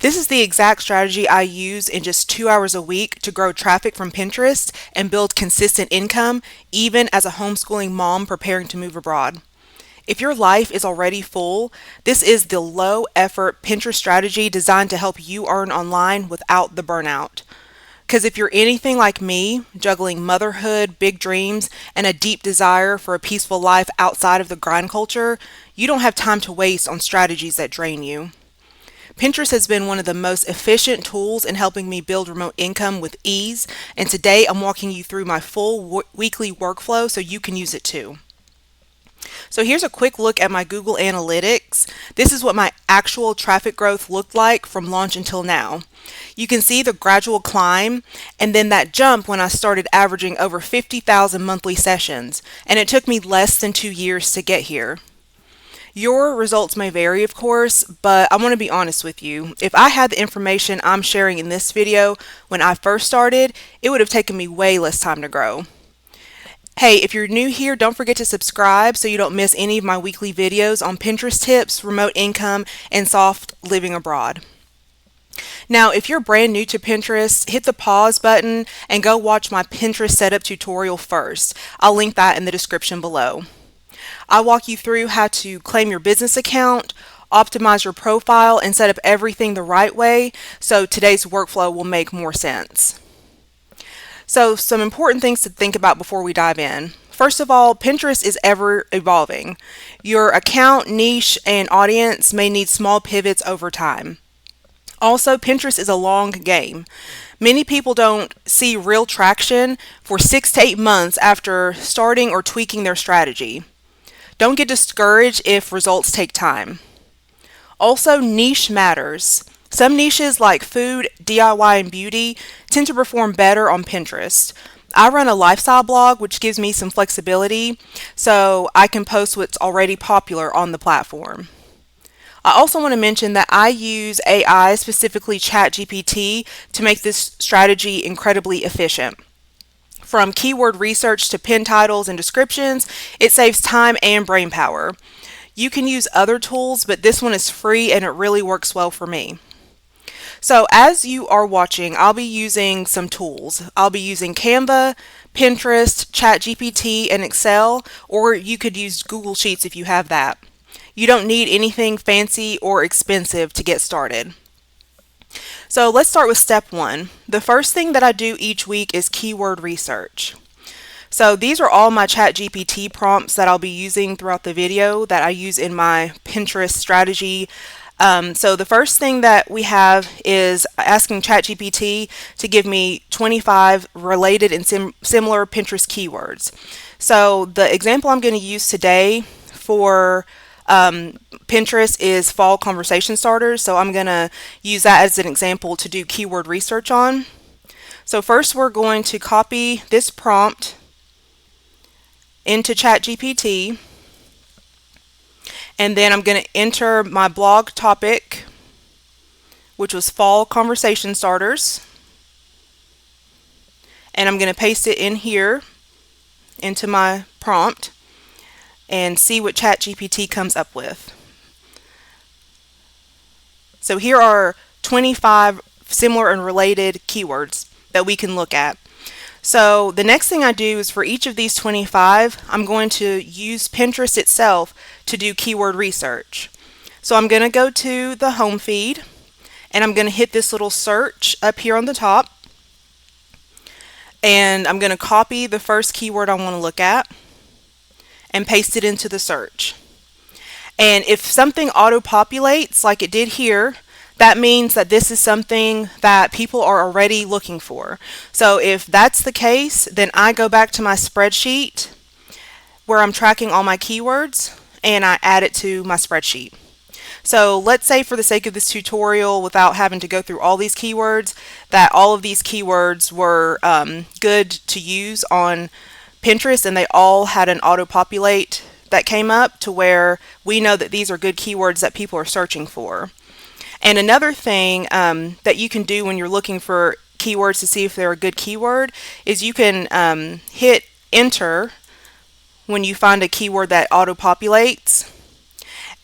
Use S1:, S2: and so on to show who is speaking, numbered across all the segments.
S1: This is the exact strategy I use in just 2 hours a week to grow traffic from Pinterest and build consistent income, even as a homeschooling mom preparing to move abroad. If your life is already full, this is the low effort Pinterest strategy designed to help you earn online without the burnout. Because if you're anything like me, juggling motherhood, big dreams, and a deep desire for a peaceful life outside of the grind culture, you don't have time to waste on strategies that drain you. Pinterest has been one of the most efficient tools in helping me build remote income with ease, and today I'm walking you through my full weekly workflow so you can use it too. So here's a quick look at my Google Analytics. This is what my actual traffic growth looked like from launch until now. You can see the gradual climb and then that jump when I started averaging over 50,000 monthly sessions, and it took me less than 2 years to get here. Your results may vary, of course, but I want to be honest with you. If I had the information I'm sharing in this video when I first started, it would have taken me way less time to grow. Hey, if you're new here, don't forget to subscribe so you don't miss any of my weekly videos on Pinterest tips, remote income, and soft living abroad. Now, if you're brand new to Pinterest, hit the pause button and go watch my Pinterest setup tutorial first. I'll link that in the description below. I'll walk you through how to claim your business account, optimize your profile, and set up everything the right way so today's workflow will make more sense. So, some important things to think about before we dive in. First of all, Pinterest is ever evolving. Your account, niche, and audience may need small pivots over time. Also, Pinterest is a long game. Many people don't see real traction for 6 to 8 months after starting or tweaking their strategy. Don't get discouraged if results take time. Also, niche matters. Some niches like food, DIY, and beauty tend to perform better on Pinterest. I run a lifestyle blog, which gives me some flexibility, so I can post what's already popular on the platform. I also want to mention that I use AI, specifically ChatGPT, to make this strategy incredibly efficient. From keyword research to pin titles and descriptions, it saves time and brain power. You can use other tools, but this one is free and it really works well for me. So as you are watching, I'll be using some tools. I'll be using Canva, Pinterest, ChatGPT, and Excel, or you could use Google Sheets if you have that. You don't need anything fancy or expensive to get started. So let's start with step one. The first thing that I do each week is keyword research. So these are all my ChatGPT prompts that I'll be using throughout the video that I use in my Pinterest strategy. So the first thing that we have is asking ChatGPT to give me 25 related and similar Pinterest keywords. So the example I'm going to use today for Pinterest is fall conversation starters. So I'm going to use that as an example to do keyword research on. So first we're going to copy this prompt into ChatGPT. And then I'm going to enter my blog topic, which was fall conversation starters. And I'm going to paste it in here into my prompt and see what ChatGPT comes up with. So here are 25 similar and related keywords that we can look at. So the next thing I do is for each of these 25, I'm going to use Pinterest itself to do keyword research. So I'm going to go to the home feed and I'm going to hit this little search up here on the top. And I'm going to copy the first keyword I want to look at and paste it into the search. And if something auto-populates like it did here, that means that this is something that people are already looking for. So if that's the case, then I go back to my spreadsheet where I'm tracking all my keywords and I add it to my spreadsheet. So let's say for the sake of this tutorial, without having to go through all these keywords, that all of these keywords were good to use on Pinterest and they all had an auto-populate that came up to where we know that these are good keywords that people are searching for. And another thing that you can do when you're looking for keywords to see if they're a good keyword is you can hit enter when you find a keyword that auto-populates.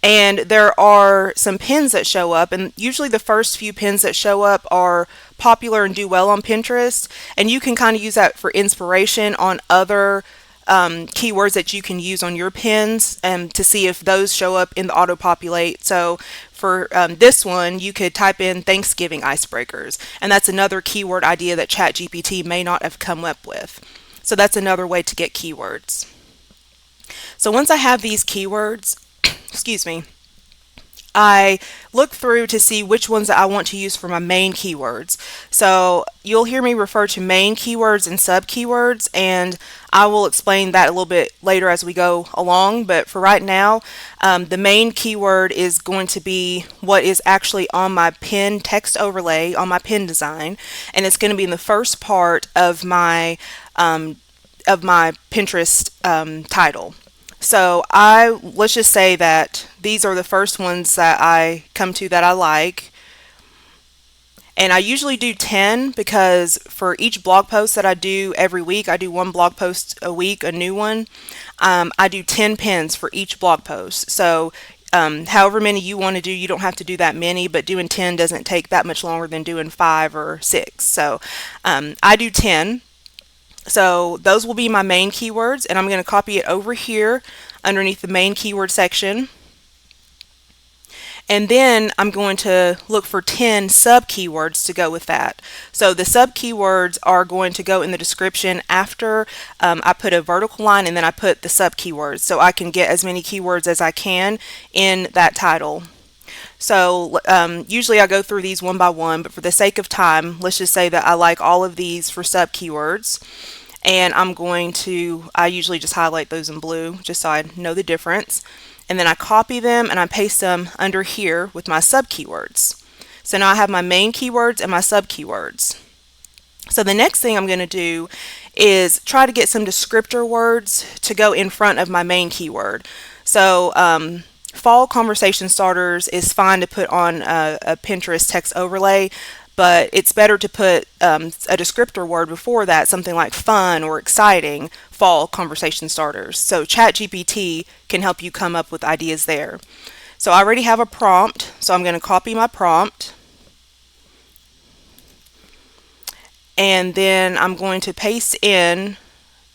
S1: And there are some pins that show up, and usually the first few pins that show up are popular and do well on Pinterest, and you can kind of use that for inspiration on other keywords that you can use on your pins and to see if those show up in the auto populate. So for this one, you could type in Thanksgiving icebreakers, and that's another keyword idea that ChatGPT may not have come up with. So that's another way to get keywords. So once I have these keywords, excuse me, I look through to see which ones that I want to use for my main keywords. So you'll hear me refer to main keywords and sub keywords, and I will explain that a little bit later as we go along. But for right now, the main keyword is going to be what is actually on my pin text overlay on my pin design, and it's going to be in the first part of my Pinterest title. So let's just say that these are the first ones that I come to that I like. And I usually do 10 because for each blog post that I do every week, I do one blog post a week, a new one. I do 10 pins for each blog post. So however many you want to do, you don't have to do that many, but doing 10 doesn't take that much longer than doing 5 or 6. So I do 10. So those will be my main keywords, and I'm going to copy it over here underneath the main keyword section. And then I'm going to look for 10 sub keywords to go with that. So the sub keywords are going to go in the description after I put a vertical line and then I put the sub keywords, so I can get as many keywords as I can in that title. So usually I go through these one by one, but for the sake of time, let's just say that I like all of these for sub keywords. And I usually just highlight those in blue just so I know the difference. And then I copy them and I paste them under here with my sub keywords. So now I have my main keywords and my sub keywords. So the next thing I'm going to do is try to get some descriptor words to go in front of my main keyword. So fall conversation starters is fine to put on a Pinterest text overlay, but it's better to put a descriptor word before that, something like fun or exciting fall conversation starters. So ChatGPT can help you come up with ideas there. So I already have a prompt, so I'm going to copy my prompt. And then I'm going to paste in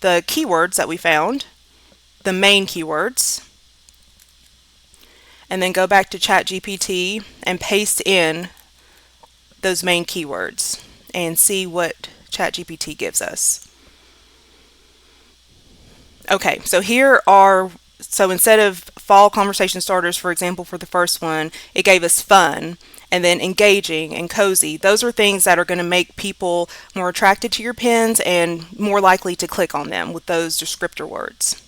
S1: the keywords that we found, the main keywords. And then go back to ChatGPT and paste in those main keywords and see what ChatGPT gives us. Okay, so so instead of fall conversation starters, for example, for the first one, it gave us fun, and then engaging and cozy. Those are things that are going to make people more attracted to your pins and more likely to click on them with those descriptor words.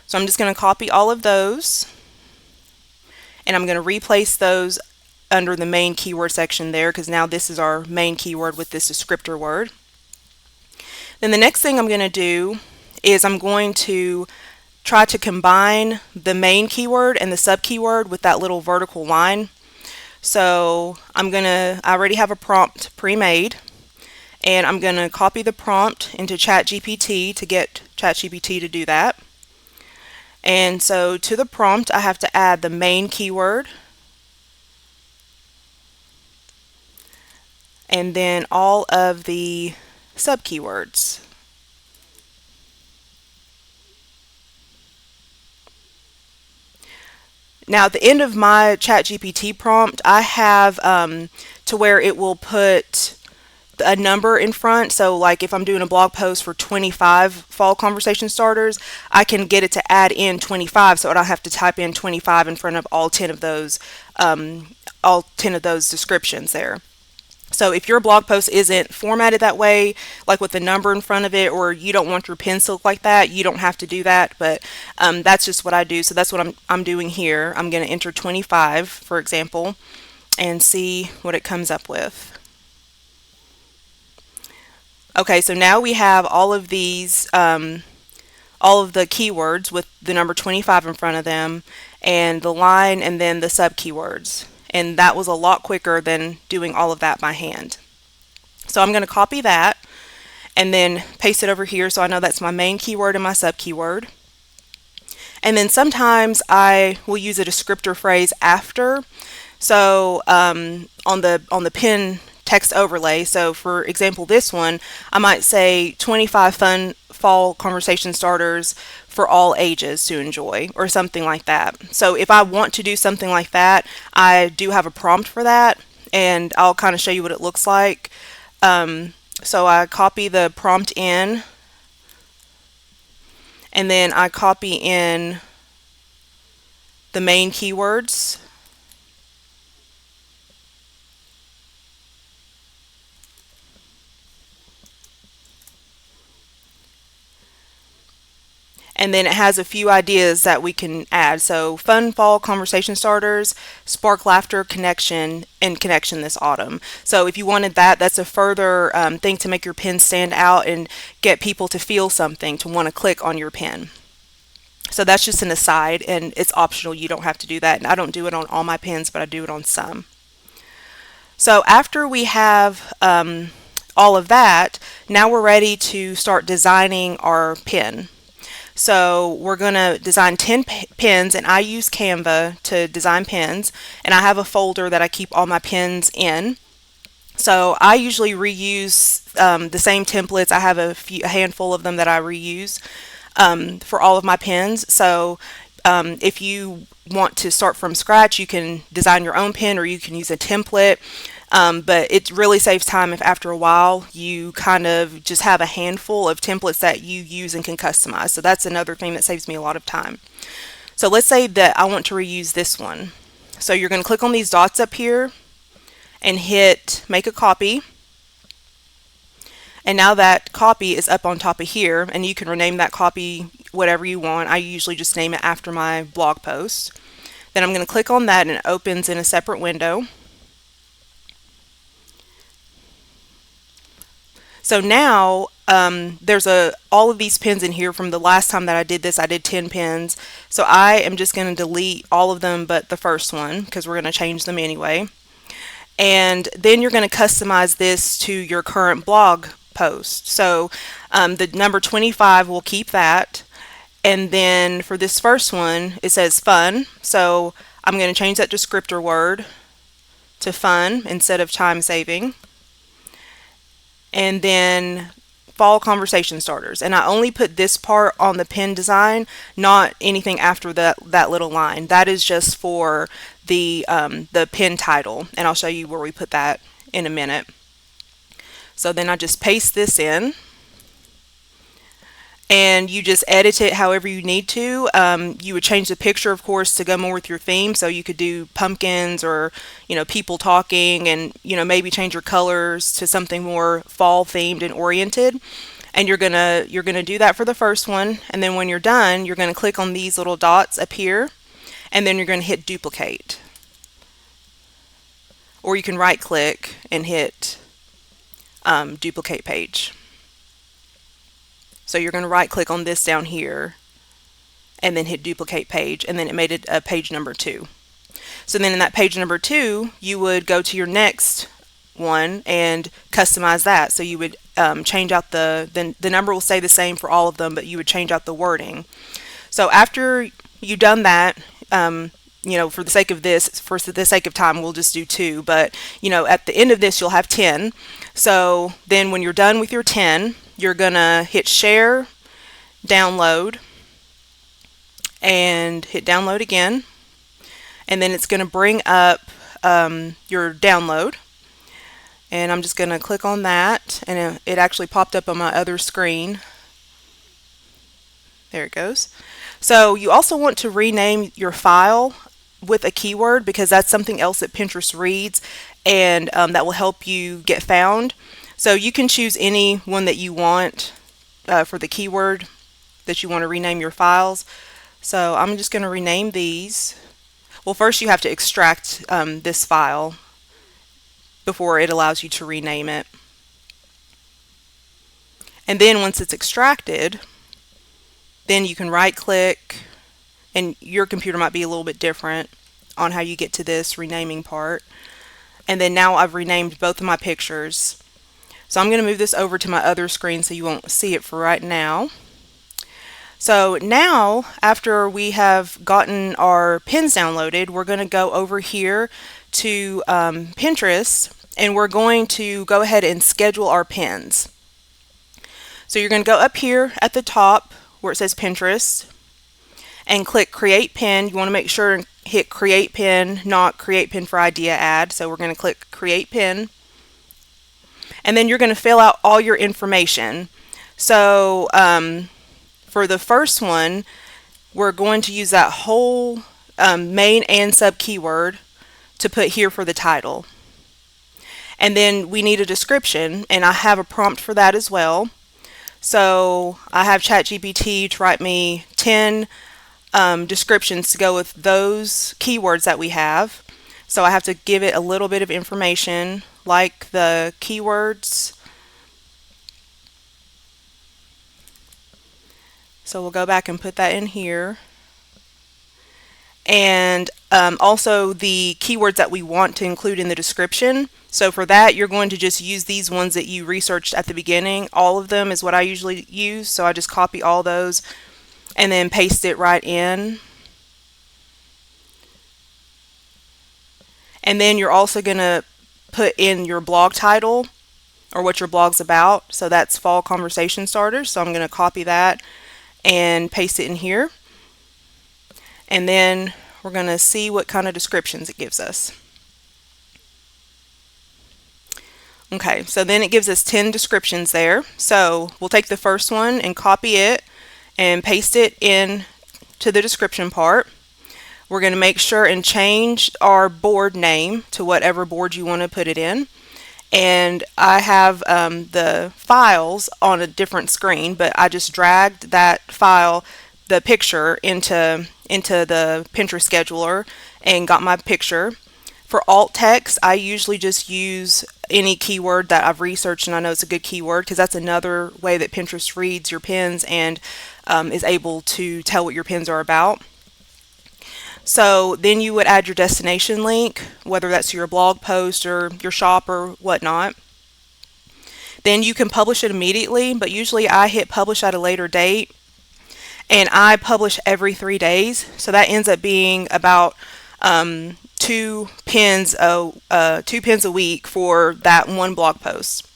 S1: So I'm just going to copy all of those, and I'm going to replace those under the main keyword section there, because now this is our main keyword with this descriptor word. Then the next thing I'm going to do is I'm going to try to combine the main keyword and the sub keyword with that little vertical line. So I already have a prompt pre-made, and I'm going to copy the prompt into ChatGPT to get ChatGPT to do that. And so to the prompt, I have to add the main keyword, and then all of the sub keywords. Now at the end of my ChatGPT prompt, I have to where it will put a number in front. So like if I'm doing a blog post for 25 fall conversation starters, I can get it to add in 25, so I don't have to type in 25 in front of all 10 of those descriptions there. So if your blog post isn't formatted that way, like with a number in front of it, or you don't want your pins to look like that, you don't have to do that, but that's just what I do. So that's what I'm doing here. I'm going to enter 25, for example, and see what it comes up with. Okay, so now we have all of these, all of the keywords with the number 25 in front of them, and the line, and then the sub keywords. And that was a lot quicker than doing all of that by hand. So I'm going to copy that and then paste it over here so I know that's my main keyword and my sub keyword. And then sometimes I will use a descriptor phrase after. So on the pen text overlay. So for example, this one, I might say 25 fun fall conversation starters for all ages to enjoy, or something like that. So if I want to do something like that, I do have a prompt for that, and I'll kind of show you what it looks like. So I copy the prompt in, and then I copy in the main keywords. And then it has a few ideas that we can add. So fun fall conversation starters, spark laughter, connection, and connection this autumn. So if you wanted that, that's a further thing to make your pen stand out and get people to feel something, to want to click on your pen. So that's just an aside, and it's optional. You don't have to do that. And I don't do it on all my pens, but I do it on some. So after we have all of that, now we're ready to start designing our pen. So we're going to design 10 pens, and I use Canva to design pens, and I have a folder that I keep all my pens in. So I usually reuse the same templates. I have a handful of them that I reuse for all of my pens. So if you want to start from scratch, you can design your own pen, or you can use a template. But it really saves time if after a while you kind of just have a handful of templates that you use and can customize. So that's another thing that saves me a lot of time. So let's say that I want to reuse this one. So you're going to click on these dots up here and hit make a copy. And now that copy is up on top of here, and you can rename that copy whatever you want. I usually just name it after my blog post. Then I'm going to click on that, and it opens in a separate window. So now there's all of these pens in here. From the last time that I did this, I did 10 pens. So I am just going to delete all of them but the first one, because we're going to change them anyway. And then you're going to customize this to your current blog post. So the number 25, we'll keep that. And then for this first one, it says fun. So I'm going to change that descriptor word to fun instead of time saving. And then fall conversation starters. And I only put this part on the pen design, not anything after that little line. That is just for the pen title, and I'll show you where we put that in a minute. So then I just paste this in, and you just edit it however you need to. You would change the picture, of course, to go more with your theme. So you could do pumpkins, or people talking, and maybe change your colors to something more fall themed and oriented. And you're gonna do that for the first one. And then when you're done, you're gonna click on these little dots up here, and then you're gonna hit duplicate. Or you can right click and hit duplicate page. So you're going to right click on this down here and then hit duplicate page, and then it made it a page number 2. So then in that page number 2, you would go to your next one and customize that. So you would change out the number will stay the same for all of them, but you would change out the wording. So after you've done that, for the sake of this, for the sake of time, we'll just do 2. But at the end of this, you'll have 10. So then when you're done with your 10, you're gonna hit share, download, and hit download again. And then it's gonna bring up your download. And I'm just gonna click on that, and it actually popped up on my other screen. There it goes. So you also want to rename your file with a keyword, because that's something else that Pinterest reads, and that will help you get found. So you can choose any one that you want for the keyword that you want to rename your files. So I'm just going to rename these. Well, first you have to extract this file before it allows you to rename it. And then once it's extracted, then you can right click, and your computer might be a little bit different on how you get to this renaming part. And then now I've renamed both of my pictures. So I'm going to move this over to my other screen so you won't see it for right now. So now, after we have gotten our pins downloaded, we're going to go over here to Pinterest, and we're going to go ahead and schedule our pins. So you're going to go up here at the top where it says Pinterest and click Create Pin. You want to make sure and hit Create Pin, not Create Pin for Idea Ad. So we're going to click Create Pin. And then you're going to fill out all your information. So for the first one, we're going to use that whole main and sub keyword to put here for the title. And then we need a description, and I have a prompt for that as well. So I have ChatGPT to write me 10 descriptions to go with those keywords that we have. So I have to give it a little bit of information like the keywords. So we'll go back and put that in here. And also the keywords that we want to include in the description. So for that, you're going to just use these ones that you researched at the beginning. All of them is what I usually use. So I just copy all those and then paste it right in. And then you're also going to put in your blog title or what your blog's about. So that's Fall Conversation Starters. So I'm going to copy that and paste it in here. And then we're going to see what kind of descriptions it gives us. Okay, so then it gives us 10 descriptions there. So we'll take the first one and copy it and paste it in to the description part. We're going to make sure and change our board name to whatever board you want to put it in. And I have the files on a different screen, but I just dragged that file, the picture, into the Pinterest scheduler and got my picture. For alt text, I usually just use any keyword that I've researched and I know it's a good keyword, because that's another way that Pinterest reads your pins and is able to tell what your pins are about. So then you would add your destination link, whether that's your blog post or your shop or whatnot. Then you can publish it immediately, but usually I hit publish at a later date, and I publish every 3 days. So that ends up being about 2 pins a week for that one blog post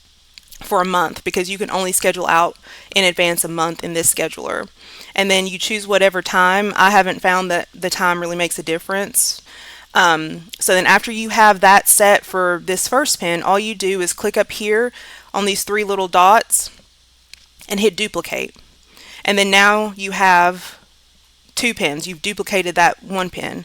S1: for a month, because you can only schedule out in advance a month in this scheduler. And then you choose whatever time. I haven't found that the time really makes a difference. So then after you have that set for this first pin, all you do is click up here on these 3 little dots and hit duplicate. And then now you have 2 pins. You've duplicated that 1 pin.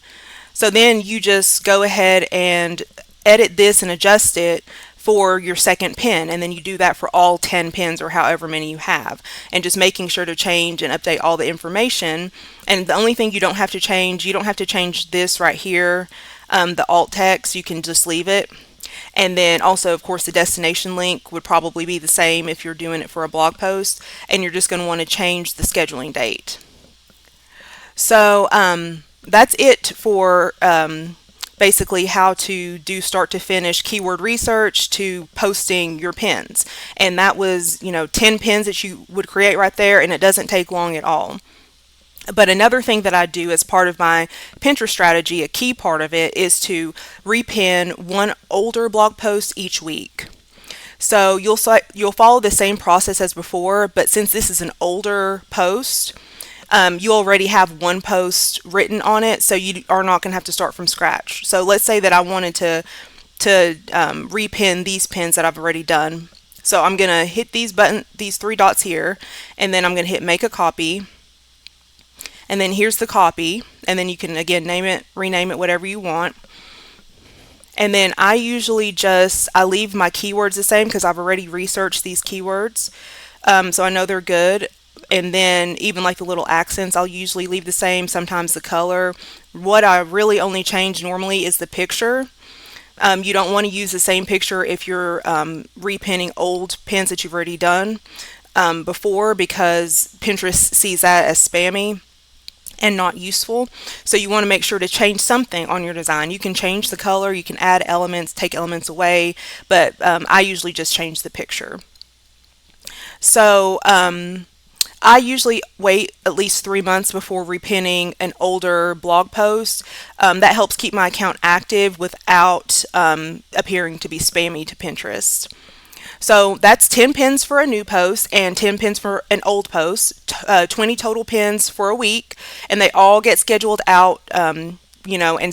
S1: So then you just go ahead and edit this and adjust it for your second pin, and then you do that for all 10 pins or however many you have, and just making sure to change and update all the information. And the only thing you don't have to change this right here, the alt text, you can just leave it. And then also, of course, the destination link would probably be the same if you're doing it for a blog post, and you're just going to want to change the scheduling date. So that's it for basically how to do start to finish keyword research to posting your pins. And that was, 10 pins that you would create right there, and it doesn't take long at all. But another thing that I do as part of my Pinterest strategy, a key part of it, is to repin one older blog post each week. So you'll follow the same process as before, but since this is an older post, you already have one post written on it, so you are not going to have to start from scratch. So let's say that I wanted to repin these pins that I've already done. So I'm going to hit these 3 dots here, and then I'm going to hit make a copy. And then here's the copy, and then you can again name it, rename it, whatever you want. And then I usually I leave my keywords the same because I've already researched these keywords, so I know they're good. And then even like the little accents, I'll usually leave the same, sometimes the color. What I really only change normally is the picture. You don't want to use the same picture if you're repinning old pins that you've already done before, because Pinterest sees that as spammy and not useful. So you want to make sure to change something on your design. You can change the color, you can add elements, take elements away, but I usually just change the picture. So I usually wait at least 3 months before repinning an older blog post. That helps keep my account active without appearing to be spammy to Pinterest. So that's 10 pins for a new post and 10 pins for an old post, 20 total pins for a week, and they all get scheduled out, and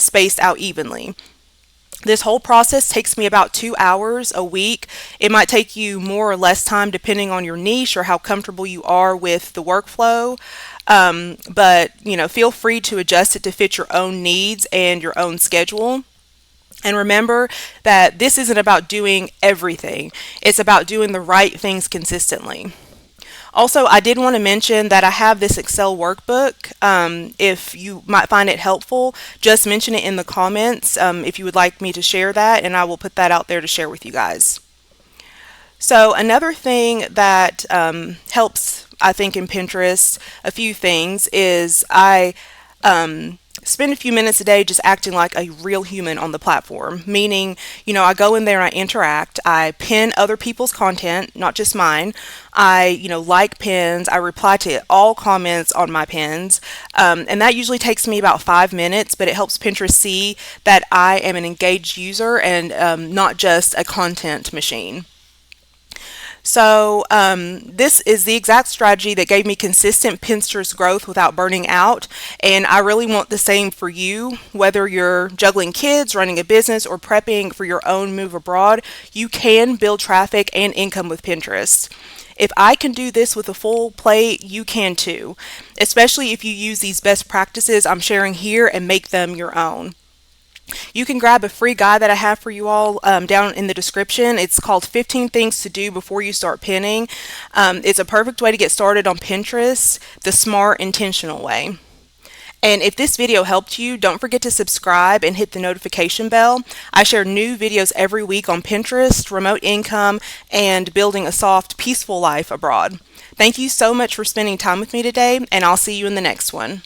S1: spaced out evenly. This whole process takes me about 2 hours a week. It might take you more or less time depending on your niche or how comfortable you are with the workflow. But feel free to adjust it to fit your own needs and your own schedule. And remember that this isn't about doing everything, it's about doing the right things consistently. Also, I did want to mention that I have this Excel workbook. If you might find it helpful, just mention it in the comments if you would like me to share that, and I will put that out there to share with you guys. So, another thing that helps, I think, in Pinterest, a few things, is I spend a few minutes a day just acting like a real human on the platform. Meaning, I go in there and I interact. I pin other people's content, not just mine. I like pins. I reply to all comments on my pins. And that usually takes me about 5 minutes, but it helps Pinterest see that I am an engaged user and not just a content machine. So, this is the exact strategy that gave me consistent Pinterest growth without burning out. And I really want the same for you. Whether you're juggling kids, running a business, or prepping for your own move abroad, you can build traffic and income with Pinterest. If I can do this with a full plate, you can too, especially if you use these best practices I'm sharing here and make them your own. You can grab a free guide that I have for you all down in the description. It's called 15 Things to Do Before You Start Pinning. It's a perfect way to get started on Pinterest, the smart, intentional way. And if this video helped you, don't forget to subscribe and hit the notification bell. I share new videos every week on Pinterest, remote income, and building a soft, peaceful life abroad. Thank you so much for spending time with me today, and I'll see you in the next one.